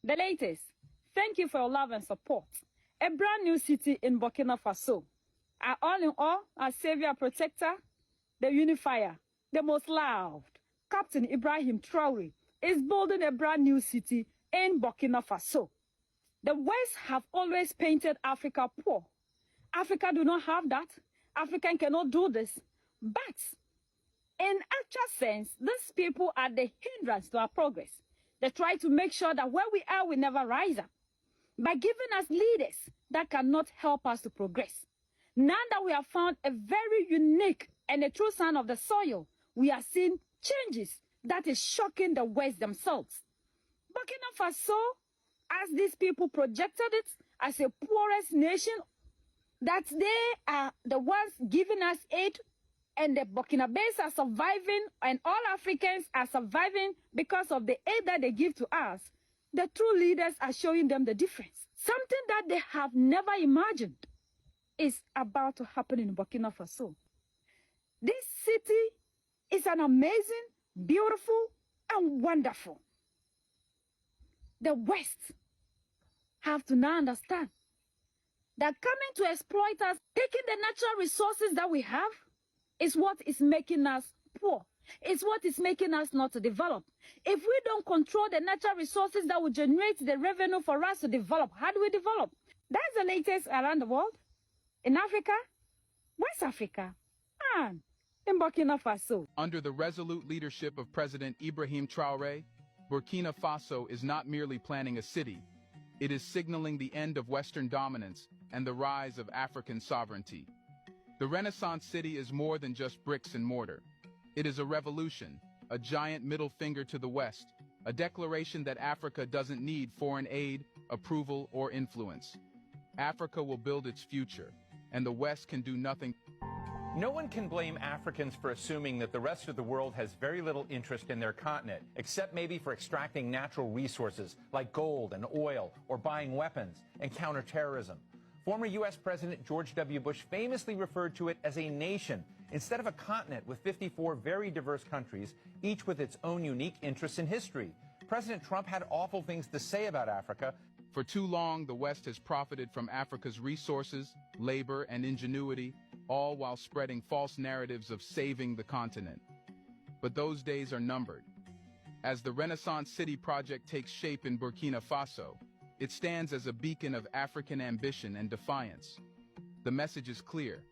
The latest. Thank you for your love and support. A brand new city in Burkina Faso. Our all in all, our savior, protector, the unifier, the most loved, Captain Ibrahim Traore, is building a brand new city in Burkina Faso. The West have always painted Africa poor. Africa do not have that. African cannot do this. But in actual sense, these people are the hindrance to our progress. They try to make sure that where we are, we never rise up by giving us leaders that cannot help us to progress. Now that we have found a very unique and a true son of the soil, we are seeing changes that is shocking the West themselves. Burkina Faso, as these people projected it as a poorest nation, that they are the ones giving us aid, and the Burkinabés are surviving, and all Africans are surviving because of the aid that they give to us. The true leaders are showing them the difference. Something that they have never imagined is about to happen in Burkina Faso. This city is an amazing, beautiful, and wonderful. The West have to now understand that coming to exploit us, taking the natural resources that we have, is what is making us poor. It's what is making us not to develop. If we don't control the natural resources that will generate the revenue for us to develop, how do we develop? That's the latest around the world. In Africa, West Africa, and in Burkina Faso. Under the resolute leadership of President Ibrahim Traore, Burkina Faso is not merely planning a city. It is signaling the end of Western dominance and the rise of African sovereignty. The Renaissance city is more than just bricks and mortar. It is a revolution, a giant middle finger to the West, a declaration that Africa doesn't need foreign aid, approval, or influence. Africa will build its future, and the West can do nothing. No one can blame Africans for assuming that the rest of the world has very little interest in their continent, except maybe for extracting natural resources like gold and oil, or buying weapons and counterterrorism. Former U.S. President George W. Bush famously referred to it as a nation instead of a continent with 54 very diverse countries, each with its own unique interests in history. President Trump had awful things to say about Africa. For too long, the West has profited from Africa's resources, labor, and ingenuity, all while spreading false narratives of saving the continent. But those days are numbered. As the Renaissance City project takes shape in Burkina Faso, it stands as a beacon of African ambition and defiance. The message is clear.